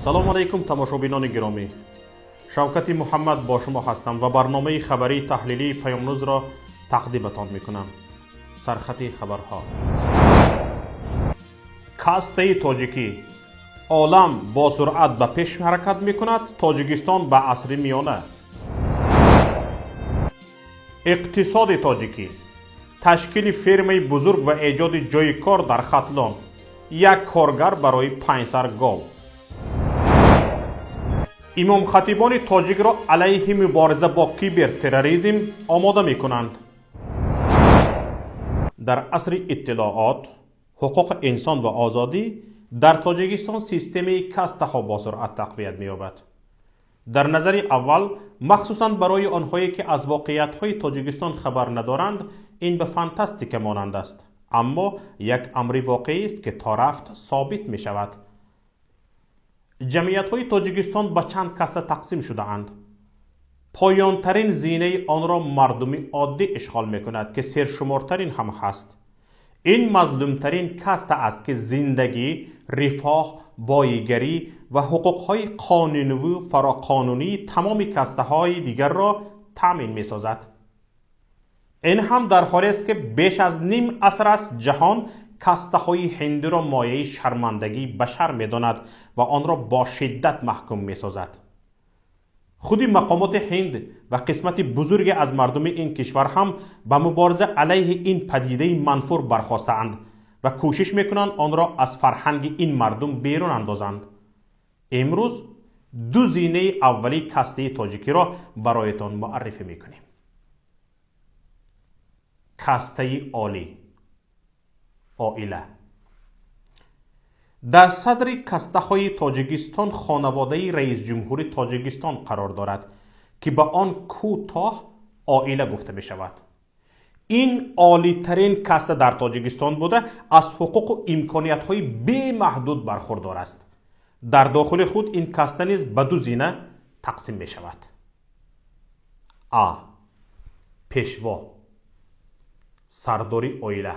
سلام علیکم تماشابینان گرامی. شوکتی محمد با شما هستم و برنامه خبری تحلیلی پیام‌نوز را تقدیمتان میکنم. سرخط خبرها. کاسته تاجیکی: عالم با سرعت به پیش حرکت میکند، تاجیکستان به عصر میانه. اقتصاد تاجیکی: تشکیل فرمی بزرگ و ایجاد جای کار در ختلان، یک کارگر برای 500 گاو. امام خطیبان تاجیک را علیه مبارزه با کیبر تروریسم آماده می کنند. در عصر اطلاعات، حقوق انسان و آزادی در تاجیکستان سیستم کاسته ها با سرعت تقویت می یابد. در نظر اول، مخصوصا برای آنهایی که از واقعیت های تاجیکستان خبر ندارند، این به فانتاستیک مانند است، اما یک امر واقعی است که تا رفت ثابت می شود. جمعیت های تاجیکستان به چند کاسته تقسیم شده اند. پایان ترین زینه آن را مردم عادی اشغال می کند که سرشمارترین هم هست. این مظلوم ترین کاسته است که زندگی، رفاه، بایگری و حقوق های قانونی و فراقانونی تمام کاسته های دیگر را تامین می سازد. این هم در حالی است که بیش از نیم عصر است جهان کاسته های هندو را مایه شرمندگی بشر می داند و آن را با شدت محکوم می سازد. خودی مقامات هند و قسمت بزرگ از مردم این کشور هم به مبارزه علیه این پدیده منفور برخاستند و کوشش می کنند آن را از فرهنگ این مردم بیرون اندازند. امروز دو زینه اولی کاسته تاجیکی را برایتان معرفی می کنیم. کاسته عالی، عائله. در صدر کاسته های تاجیکستان خانواده رئیس جمهور تاجیکستان قرار دارد که به آن کوتاه عائله گفته می شود. این عالی ترین کاسته در تاجیکستان بوده از حقوق و امکانیت های بی محدود برخوردار است. در داخل خود این کاسته نیز به دو زینه تقسیم می شود. پیشوا، سرداری عائله.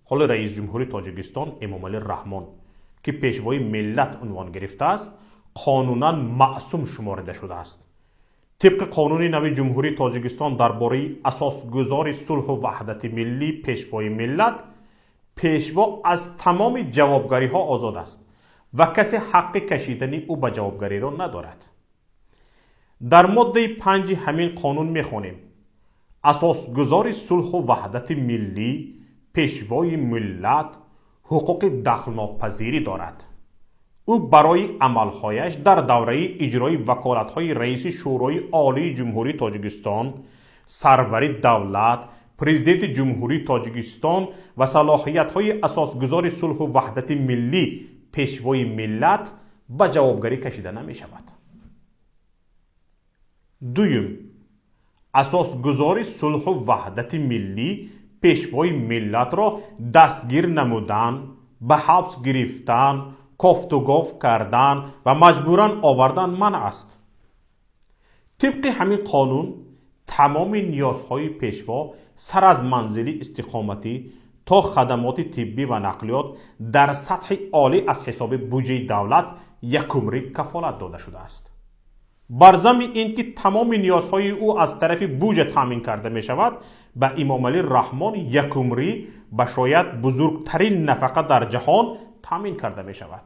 حال رئیس جمهور تاجیکستان امامعلی رحمان که پیشوای ملت عنوان گرفته است، قانونا معصوم شمارده شده است. طبق قانون نو جمهوری تاجیکستان درباره اساسگذار صلح و وحدت ملی پیشوای ملت، پیشوا از تمام جوابگری ها آزاد است و کسی حق کشیدن او به جوابگری را ندارد. در ماده 5 همین قانون میخوانیم: اساسگذار صلح و وحدت ملی پیشوای ملت حقوق دخل‌ناپذیری دارد. او برای عملهایش در دوره اجرای وکالت‌های رئیس شورای عالی جمهوری تاجیکستان، سرور دولت، پرزیدنت جمهوری تاجیکستان و صلاحیت‌های اساسگذار صلح و وحدت ملی پیشوای ملت به جوابگری کشیده نمی‌شود. دوم، اساسگذار صلح و وحدت ملی پیشوای ملت را دستگیر نمودن، به حبس گرفتن، کافت و گاف کردن و مجبوراً آوردن منع است. طبق همین قانون تمام نیازهای پیشوا سر از منزل استقامتی تا خدمات طبی و نقلیات در سطح عالی از حساب بودجه دولت یکمری کفالت داده شده است. بر ضمن اینکه تمام نیازهای او از طرف بودجه تامین کرده می شود، به امامعلی رحمان یکمری به شاید بزرگترین نفقه در جهان تامین کرده می شود.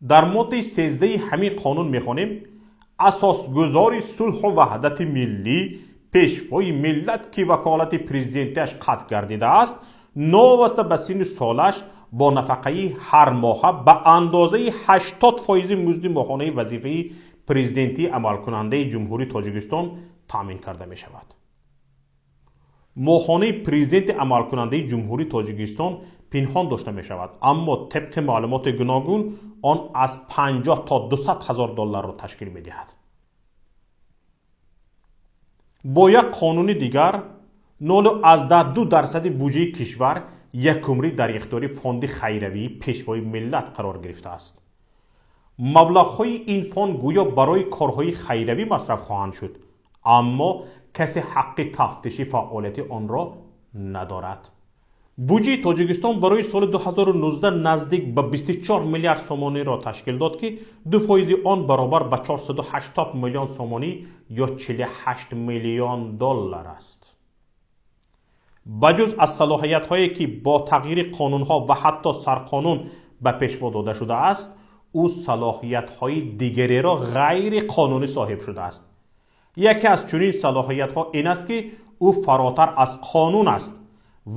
در ماده 13 همین قانون می خوانیم: اساسگذار صلح و وحدت ملی پیشوای ملت که وکالت پرزیدنتش قطع گردیده است، نواسته به سن سالش با نفقه هر ماه به اندازه 80% مزد ماهانه وظیفه پرزیدنتی عمل کننده جمهوری تاجیکستان تامین کرده می شود. ماهانه پرزیدنت عمل کننده جمهوری تاجیکستان پنهان داشته می شود، اما طبق معلومات گوناگون آن از 50 تا 200 هزار دلار را تشکیل می دهد. با یک قانون دیگر، 0.2% بودجه کشور یکمری در اختیار فاند خیروی پیشوای ملت قرار گرفته است. مبلغ‌های این فاند گویا برای کارهای خیروی مصرف خواهند شد، اما کسی حق تفتیش فعالیت آن را ندارد. بودجه تاجیکستان برای سال 2019 نزدیک به 24 میلیارد سومانی را تشکیل داد که 2% آن برابر به 480 میلیون سومانی یا 48 میلیون دلار است. بجز از صلاحیت هایی که با تغییر قانون ها و حتی سرقانون به پیشوا داده شده است، او صلاحیت های دیگری را غیر قانونی صاحب شده است. یکی از چنین صلاحیت ها این است که او فراتر از قانون است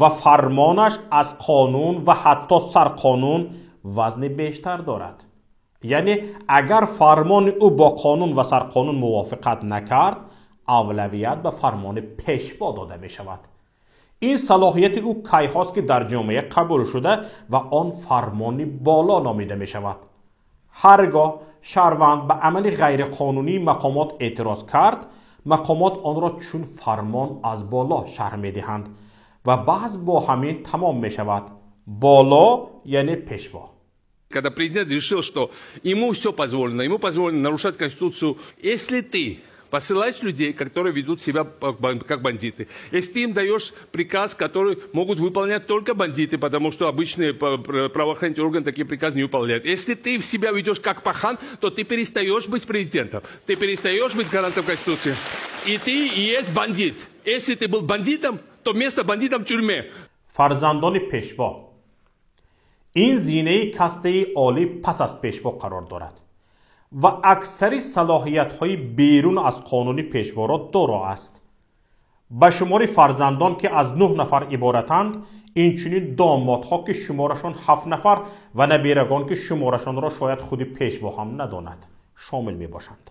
و فرمانش از قانون و حتی سرقانون وزن بیشتر دارد. یعنی اگر فرمان او با قانون و سرقانون موافقت نکرد، اولویت به فرمان پیشوا داده می شود. این صلاحیت او کی هاست که در جامعه قبول شده و آن فرمانی بالا نامیده می شود. هرگاه شهروند به عمل غیر قانونی مقامات اعتراض کرد، مقامات آن را چون فرمان از بالا شرح می دهند و بحث با همین تمام می شود. بالا یعنی پیشوا. Когда президент решил, что ему все позволено, ему позволено нарушать Конституцию, если ты посылаешь людей, которые ведут себя как бандиты, если ты им даешь приказ, который могут выполнять только бандиты, потому что обычные правоохранительные органы такие приказы не выполняют. Если ты себя ведешь как пахан, то ты перестаешь быть президентом, ты перестаешь быть гарантом Конституции, и ты и есть бандит. Если ты был бандитом, то место бандитам в тюрьме. فرزندان پیشوا. این زینه کاسته عالی پس از پیشوا قرار دارد و اکثر صلاحیت های بیرون از قانونی پیشوا را دارا است. به شمار فرزندان که از 9 نفر عبارتند، این چنین دامادها که شمارشان 7 نفر و نبیرگان که شمارشان را شاید خود پیشوا هم نداند شامل می باشند.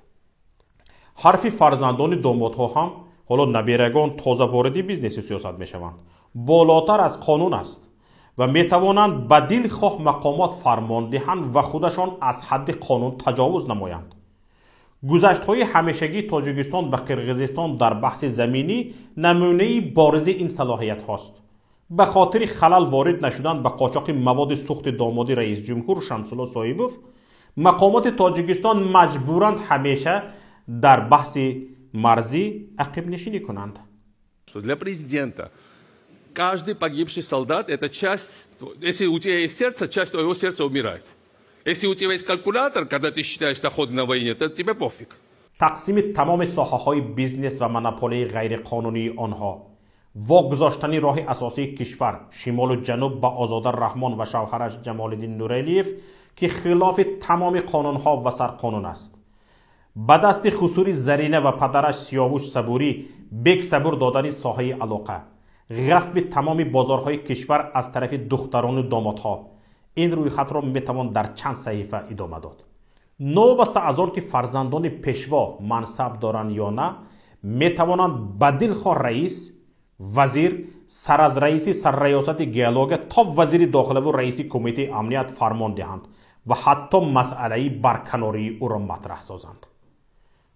حرفی فرزندان دامادها هم، حالا نبیرگان تازه واردی بیزنس سیاست می شوند، بالاتر از قانون است و می توانند به دلخواه مقامات فرمان دهند و خودشان از حد قانون تجاوز نمایند. گذشت‌های همیشگی تاجیکستان به قرقیزستان در بحث زمینی نمونه بارز این صلاحیت هاست. به خاطر خلل وارد نشدن به قاچاق مواد سوخت دامادی رئیس جمهور شمس‌الله صاحبوف، مقامات تاجیکستان مجبورند همیشه در بحث مرزی عقب نشینی کنند. Для президента каждый погибший солдат – это часть, если у тебя есть сердце, часть твоего сердца умирает. Если у тебя есть калькулятор, когда ты считаешь доходы на войне, то тебе пофиг. تقسیم تمام ساحه‌های بیزنس و مناپولی غیر قانونی آنها، واگذاشتن راه اساسی کشور شمال و جنوب به آزاده رحمان و شوهرش جمال الدین نوریلیف که خلاف تمام قانونها و سرقانون است. به دست خسوری زرینه و پدرش سیاوش صبوری بیگ صبور دادن ساحه علاقه، غصب تمام بازارهای کشور از طرف دختران و دامادها، این روی خط را میتوان در چند صحیفه ادامه داد. نوبسته از آن که فرزندان پیشوا منصب دارند یا نه، میتوانند به دلخواه رئیس، وزیر، سر از رئیسی سرریاست گیالوگ تا وزیر داخله و رئیس کمیته امنیت فرمان دهند و حتی مسئله برکناری او را مطرح سازند.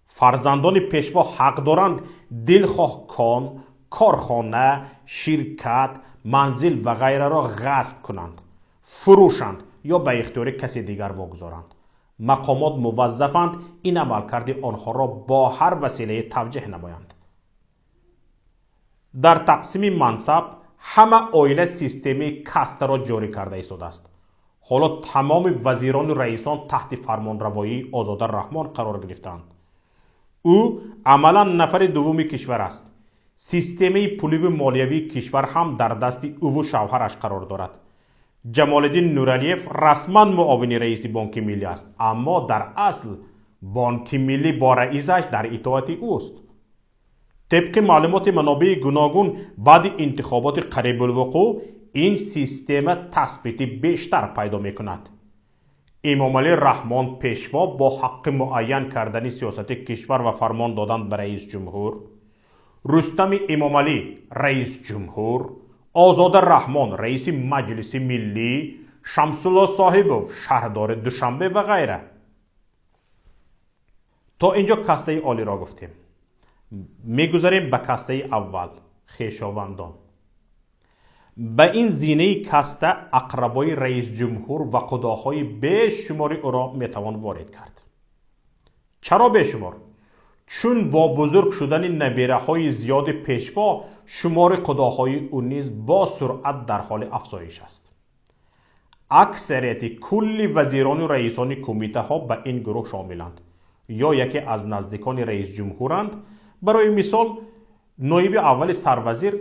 فرزندان پیشوا حق دارند دلخواه کان، کارخانه، شرکت، منزل و غیره را غصب کنند، فروشند یا به اختیار کسی دیگر واگذارند. مقامات موظفند این عملکرد آنها را با هر وسیله توجیه نمایند. در تقسیم منصب همه عائله سیستم کاسته را جاری کرده ایستاده است. حالا تمام وزیران و رئیسان تحت فرمانروایی آزاده رحمان قرار گرفتند. او عملا نفر دوم کشور است. سیستم پولی و مالیوی کشور هم در دست او و شوهرش قرار دارد. جمال الدین نوریلیف رسما معاون رئیس بانک ملی است، اما در اصل بانک ملی با رئیسش در اطاعت اوست. طبق معلومات منابع گوناگون بعد انتخابات قریب الوقوع این سیستم تثبیت بیشتر پیدا می کند. امام علی رحمان پیشوا با حق معین کردن سیاست کشور و فرمان دادن به رئیس جمهور، رستم امام علی رئیس جمهور، آزاده رحمان رئیس مجلس ملی، شمس‌الله صاحبوف شهردار دوشنبه و غیره. تا اینجا کاسته عالی را گفتیم. میگذاریم به کاسته اول، خویشاوندان. به این زینه کاسته اقربای رئیس جمهور و قداهای بیشماری او را میتوان وارد کرد. چرا بیشمار؟ چون با بزرگ شدن نبیره های زیاد پیشوا شمار قداهای او نیز با سرعت در حال افزایش است. اکثریت کل وزیران و رئیسان کمیته ها به این گروه شاملند یا یکی از نزدیکان رئیس جمهورند. برای مثال نایب اول سروزیر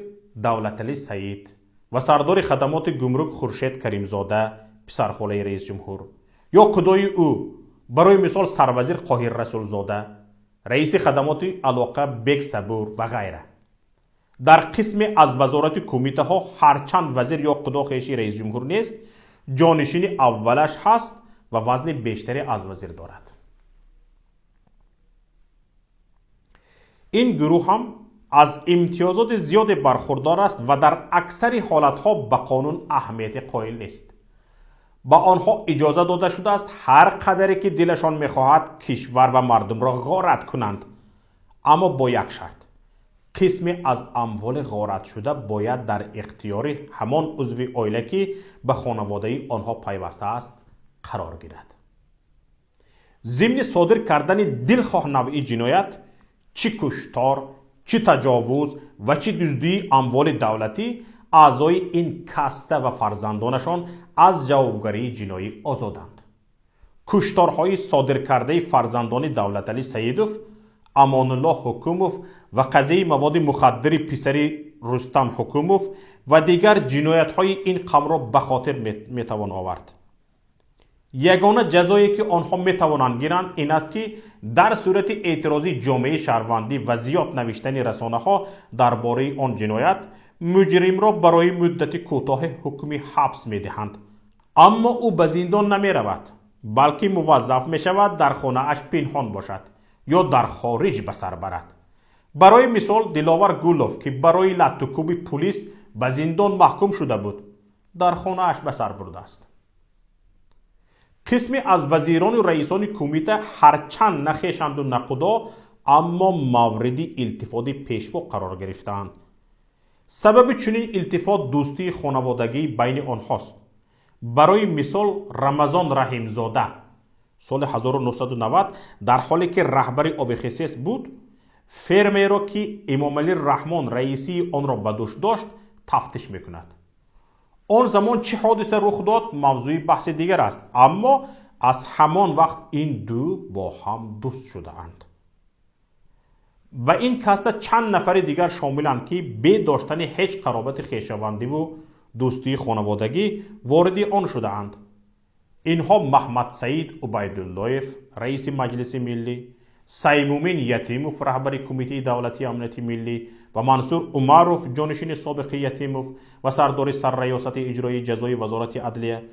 دولتعلی سعید و سردار خدمات گمرک خورشید کریمزاده پسرخاله رئیس جمهور، یا قدای او برای مثال سروزیر قاهر رسولزاده، رئیس خدمات علاقه بیگ صبور و غیره. در قسم از وزارت کمیته ها هرچند وزیر یا قدا خیشی رئیس جمهور نیست، جانشین اولش هست و وزن بیشتری از وزیر دارد. این گروه هم از امتیازات زیاد برخوردار است و در اکثر حالتها به قانون اهمیت قائل نیست. با آنها اجازه داده شده است هر قدری که دلشان میخواهد کشور و مردم را غارت کنند، اما با یک شرط: قسمی از اموال غارت شده باید در اختیار همان عضو عائله که به خانواده آنها پیوسته است قرار گیرد. ضمن صادر کردن دلخواه نوعی جنایت، چه کشتار، چه تجاوز و چه دزدی اموال دولتی، اعضای این کاسته و فرزندانشان از جوابگری جنایی آزادند. کشتارهای صادر کرده فرزندان دولتعلی سیدوف، امان الله حکوموف و قضیه مواد مخدر پسری رستم حکوموف و دیگر جنایت‌های این قوم را به خاطر میتوان آورد. یگانه جزایی که آنها میتوانند گیرند این است که در صورت اعتراضی جامعه شهروندی و زیاد نوشتن رسانه‌ها درباره آن جنایت، مجرم را برای مدت کوتاه حکم حبس میدهند، اما او به زندان نمیرود، بلکه موظف میشود در خانه اش پنهان باشد یا در خارج به سر برد. برای مثال دلاور گولوف که برای لطوکوب پلیس به زندان محکوم شده بود، در خانه اش به سر برده است. قسمی از وزیران و رئیسان کمیته هرچند نخیشند و نقدا، اما مورد التفات پیشوا قرار گرفتند. سبب چنین التفات دوستی خانوادگی بین آنهاست. برای مثال رمضان رحیمزاده سال 1990 در حالی که رهبر آبخیسیس بود، فرمی را که امام علی رحمان رئیسی آن را به دوش داشت تفتیش میکند. آن زمان چه حادثه رخ داد موضوع بحث دیگر است، اما از همان وقت این دو با هم دوست شده اند. و این کاسته چند نفر دیگر شاملند که بی داشتن هیچ قرابت خویشاوندی و دوستی خانوادگی وارد آن شده اند. اینها محمد سعید عبیداللهیف رئیس مجلس ملی، سیمومین یتیموف رهبر کمیته دولتی امنیت ملی و منصور عمروف جانشین سابق یتیموف و سردار سرریاست اجرایی جزای وزارت عدلیه.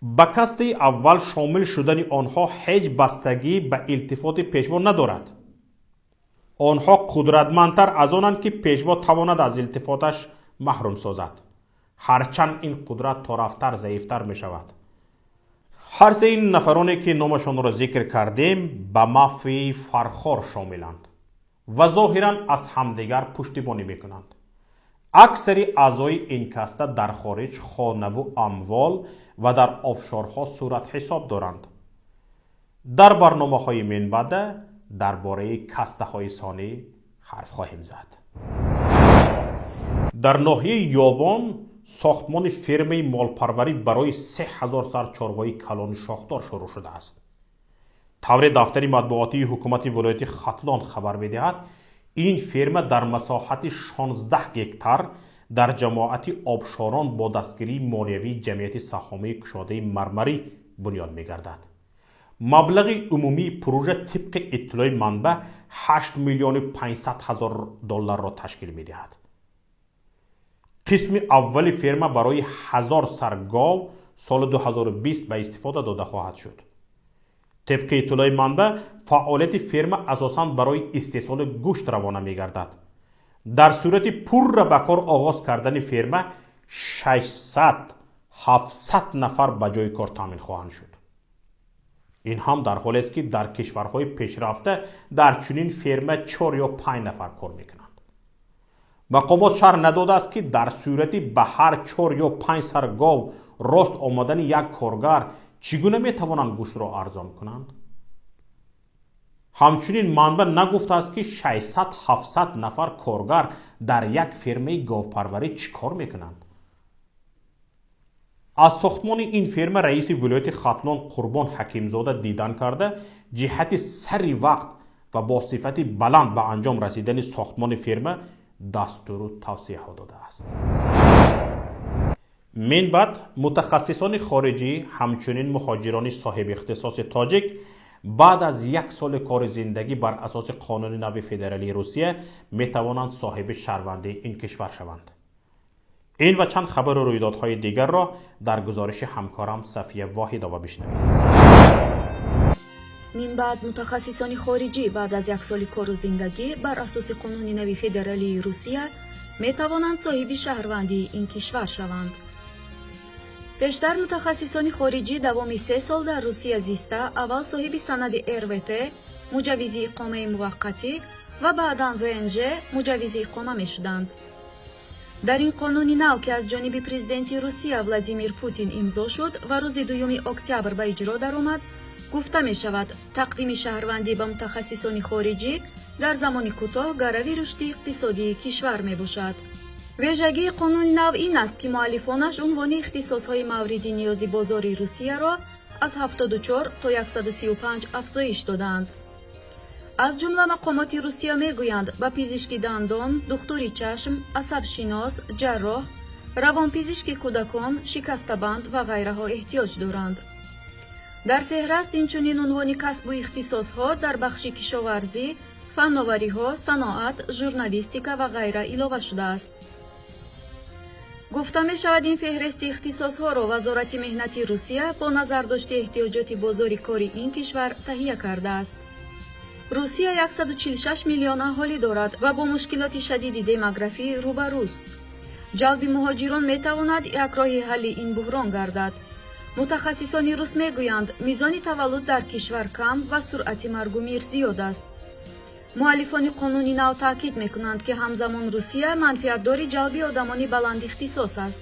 به کاسته اول شامل شدن آنها هیچ بستگی به التفات پیشوا ندارد. آنها قدرتمندتر از آنند که پیشوا تواند از التفاتش محروم سازد، هرچند این قدرت تا رفتر ضعیفتر می شود. هر سه این نفرانی که نامشان را ذکر کردیم به مافیای فرخار شاملند و ظاهرا از همدیگر پشتیبانی می کنند. اکثر اعضای این کاسته در خارج خانه و اموال و در آفشارها صورت حساب دارند. در برنامه‌های من بعد درباره کاسته های ثانی حرف خواهیم زد. در ناحیه یاوان ساختمان فرم مالپروری برای 3000 سر چاروائی کلان شاخدار شروع شده است. طور دفتر مطبوعاتی حکومت ولایت ختلان خبر می‌دهد این فرم در مساحت 16 گکتار در جماعت آبشاران با دستگیری مالیوی جمعیت سهامی کشاده مرمری بنیاد می‌گردد. مبلغ عمومی پروژه طبق اطلاع منبع 8,500,000 دلار را تشکیل می‌دهد. قسم اول فرم برای 1000 سر گاو سال 2020 به استفاده داده خواهد شد. طبق اطلاع منبع فعالیت فرم اساساً برای استحصال گوشت روانه می‌گردد. در صورت پر را به کار آغاز کردن فرم 600-700 نفر به جای کار تامین خواهند شد. این هم در حالی است که در کشورهای پیشرفته در چنین فرم 4 یا 5 نفر کار می‌کنند. مقامات شرح نداده است که در صورتی به هر 4 یا 5 سر گاو راست آمدن یک کارگر چگونه میتوانند گوشت را ارزان کنند؟ همچنین منبع نگفته است که 600-700 نفر کارگر در یک فرمه گاوپروری چیکار میکنند. از ساختمان این فرمه رئیس ولایت ختلان قربان حکیمزاده دیدن کرده جهت سری وقت و با صفت بلند به انجام رسیدن ساختمان فرمه دستور و توصیه داده است. من بعد متخصصان خارجی همچنین مهاجران صاحب اختصاص تاجیک بعد از 1 سال کار زندگی بر اساس قانون نو فدرالی روسیه می توانند صاحب شهروندی این کشور شوند. این و چند خبر و رویدادهای دیگر را در گزارش همکارم صفیه واحدова بشنوید. من بعد متخصصان خارجی بعد از 1 سال کار و زندگی بر اساس قانون نو فدرالی روسیه می توانند صاحب شهروندی این کشور شوند. پیشتر متخصصان خارجی دوام 3 سال در روسیه زیسته اول صاحب سند RVP مجوز اقامه موقتی و بعداً VNG مجوز اقامه می شدند. در این قانون نو که از جانب پرزیدنت روسیه ولادیمیر پوتین امضا شد و روز 2 اکتبر به اجرا درآمد، گفته می شود تقدیم شهروندی به متخصصان خارجی در زمان کوتاه گروی رشد اقتصادی کشور می باشد. ویژگی قانون نو این است که مؤلفانش عنوان اختصاص‌های مورد نیاز بازار روسیه را از 74 تا 135 افزایش دادند. از جمله مقامات روسیه میگویند به پزشکی دندان، دکتری چشم، عصب‌شناس، جراح، روانپزشکی کودکان، شکسته‌بند و غیره ها احتیاج دارند. در فهرست اینچنین عنوان کسب و اختصاص‌ها در بخش کشاورزی، فناوری‌ها، صنعت، ژورنالیستیکا و غیره اضافه شده است. گفته می شود این فهرست اختصاص‌ها را وزارت مهنت روسیه با نظر داشته احتیاجات بازار کاری این کشور تهیه کرده است. روسیه 146 میلیون اهالی دارد و با مشکلات شدید دموگرافی روبروست. جلب مهاجران می تواند یک راه حل این بحران گردد. متخصصان روس می گویند میزان تولد در کشور کم و سرعت مرگ و میر زیاد است. مؤلفان قانون نو تاکید میکنند که همزمان روسیه منفعتدار جلب آدمان بلند اختصاص است.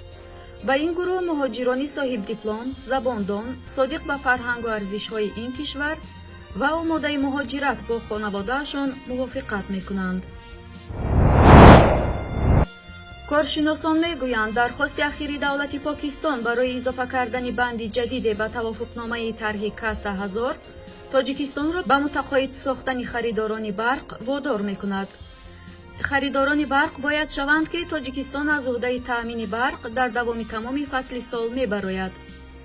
با این گروه مهاجرانی صاحب دیپلم، زباندان، صادق به فرهنگ و ارزش‌های این کشور و آماده مهاجرت با خانواده‌شان موافقت میکنند. کارشناسان میگویند درخواست اخیری دولت پاکستان برای اضافه کردن بندی جدید به توافقنامه طرح کاسه 1000 تاجیکستان را به متقاعد ساختن خریداران برق وادار میکند. خریداران برق باید شوند که تاجیکستان از عهده تأمین برق در دوام تمام فصل سال میبراید.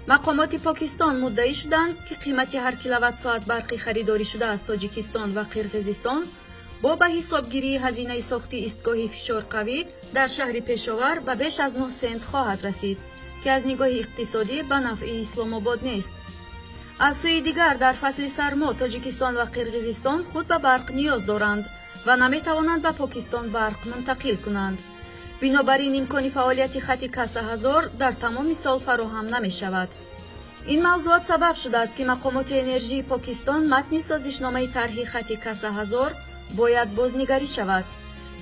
مقامات پاکستان مدعی شدند که قیمت هر کیلووات ساعت برقی خریداری شده از تاجیکستان و قرقیزستان با به حسابگیری هزینه ساخت ایستگاه فشار قوی در شهر پشاور به بیش از 9 سنت خواهد رسید که از نگاه اقتصادی به نفع اسلام آباد نیست. از سوی دیگر در فصل سرما تاجیکستان و قرقیزستان خود به برق نیاز دارند و نمی توانند به پاکستان برق منتقل کنند. بنابراین امکان فعالیت خط کاسه 1000 در تمام سال فراهم نمی شود. این موضوعات سبب شده است که مقامات انرژی پاکستان متن سازشنامه طرح خط کاسه 1000 باید بازنگری شود.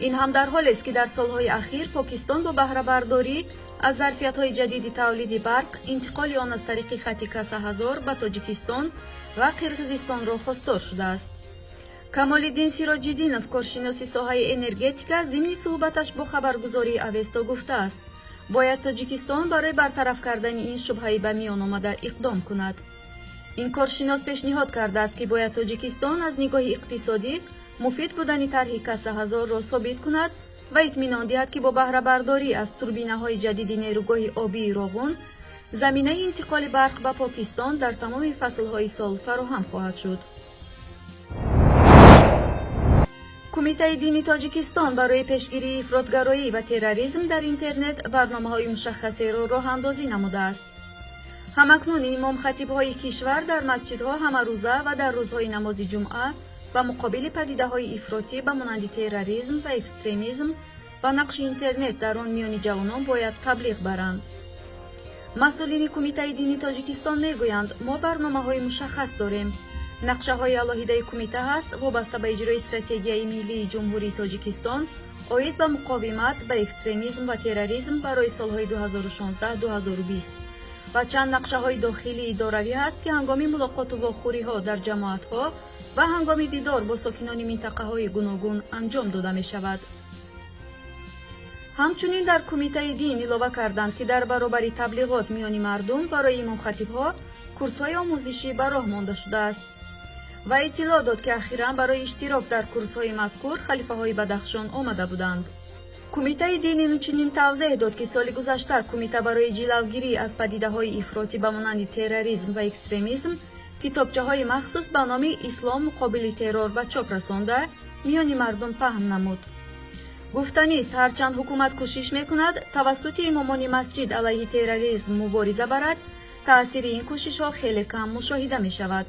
این هم در حالی است که در سالهای اخیر پاکستان با بهره برداری از ظرفیت‌های جدید تولید برق انتقال آن از طریق خط کاسه 1000 به تاجیکستان و قرقیزستان را خواستار شده است. کمال‌الدین سیراج‌الدینov کارشناس ساحه انرژتیکا ضمن صحبتش با خبرگزاری اوستا گفته است باید تاجیکستان برای برطرف کردن این شبهه به میان آمده اقدام کند. این کارشناس پیشنهاد کرده است که باید تاجیکستان از نگاه اقتصادی مفید بودن طرح کاسه 1000 را ثابت کند و اطمینان دهد که با بهره برداری از توربینه‌های جدید نیروگاه آبی راغون زمینه انتقال برق به پاکستان در تمام فصل‌های سال فراهم خواهد شد. کمیته دینی تاجیکستان برای پیشگیری افراطگرایی و تروریسم در اینترنت برنامه‌های مشخصی را راه اندازی نموده است. همکنون امام خطیب‌های کشور در مسجدها همه روزه و در روزهای نماز جمعه و مقابل پدیده‌های افراطی به مانند تروریسم و اکستریمیسم و نقش اینترنت در آن میان جوانان باید تبلیغ برند. مسئولین کمیته دینی تاجیکستان میگویند ما برنامه‌های مشخص داریم. نقشه‌های علاهیده کمیته هست وابسته به اجرای استراتژی ملی جمهوری تاجیکستان آید به مقاومت به اکستریمیسم و تروریسم برای سالهای 2016-2020. و چند نقشه‌های داخلی داروی است که هنگام ملاقات و واخوری‌ها در جماعت‌ها و هنگام دیدار با ساکنان منطقه‌های گوناگون انجام داده می‌شود. همچنین در کمیته دین اضافه کردند که در برابر تبلیغات میان مردم برای امام خطیب‌ها کورس‌های آموزشی به راه مانده شده است و اطلاع داد که اخیراً برای اشتراک در کورس‌های مذکور خلیفه‌های بدخشان آمده بودند. کمیته دین همچنین توضیح داد که سال گذشته کمیته برای جلوگیری از پدیده‌های افراطی به مانند تروریسم و اکستریمیسم کتابچه‌های مخصوص به نام اسلام مقابل ترور به چاپ رسانده میان مردم پهن نمود. گفتنی است هرچند حکومت کوشش می‌کند توسط امامان مسجد علیه تروریسم مبارزه برد، تأثیر این کوشش‌ها خیلی کم مشاهده می‌شود.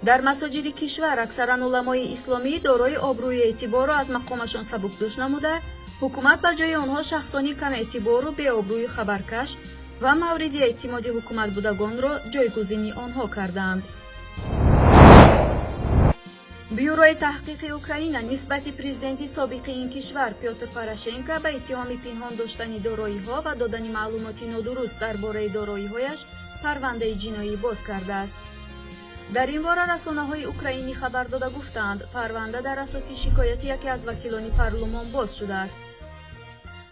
در مساجد کشور اکثرا علمای اسلامی دارای آبروی اعتبار را از مقامشان سبکدوش نموده، حکومت به جای آنها شخصانی کم اعتبار و بی آبروی خبرکش و مورد اعتماد حکومت بودگان را جایگزین آنها کردند. بیوروی تحقیق اوکراین نسبت پرزیدنت سابق این کشور پیوتر پوراشنکو به اتهام پنهان داشتن دارایی‌ها و دادن معلومات نادرست درباره دارایی‌هایش پرونده جنایی باز کرده است. در این باره رسانه‌های اوکراینی خبر داده گفتند پرونده در اساس شکایت یکی از وکیلان پارلمان باز شده است.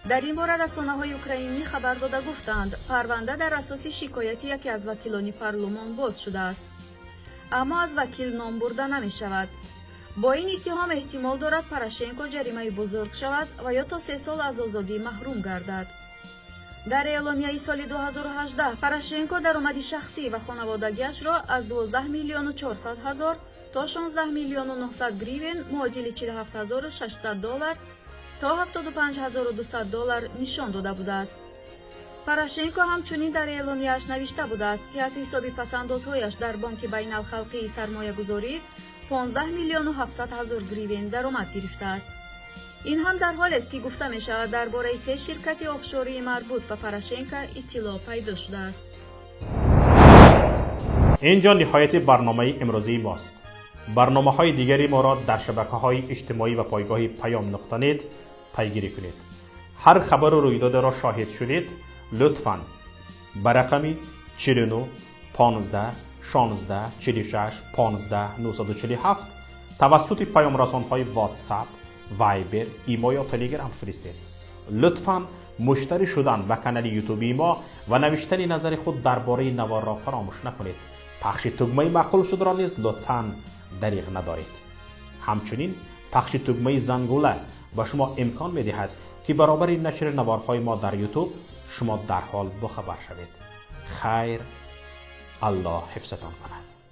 در این باره رسانه‌های اوکراینی خبر داده گفتند پرونده در اساس شکایت یکی از وکیلان پارلمان باز شده است، اما از وکیل نام برده نمی‌شود. با این اتهام احتمال دارد پوراشنکو جریمه بزرگ شود و یا تا 3 سال از آزادی محروم گردد. در اعلامیه سال 2018 پوراشنکو درآمد شخصی و خانوادگیش را از 12,400,000 تا 16,900,000 گریون معادل $47,600 تا $75,200 نشان داده بوده است. پوراشنکو همچنین در اعلامیه‌اش نوشته بوده است که از حساب پس‌اندازهایش در بانک بین الخلقی سرمایه‌گذاری 15,700,000 گریون درآمد گرفته است. این هم در حالی است که گفته می شود درباره 3 شرکت آفشوری مربوط به پوراشنکو اطلاع پیدا شده است. اینجا نهایت برنامه امروزی ماست. برنامه‌های دیگری ما را در شبکه‌های اجتماعی و پایگاه پیام.net پیگیری کنید. هر خبر و رویداد را شاهد شدید لطفاً به رقم 49 15 16 46 15 947 توسط پیام رسان‌های واتساپ، وایبر، ایمو یا تلگرام فرستید. لطفاً مشترک شدن به کانال یوتیوب ما و نوشتن نظر خود درباره نوار را فراموش نکنید. پخش تگمه معقول شده را نیز لطفاً دریغ ندارید. همچنین پخش تگمه زنگوله به شما امکان می‌دهد که برابر نشر نوارهای ما در یوتیوب شما در حال باخبر شوید. خیر، الله حفظتان کند.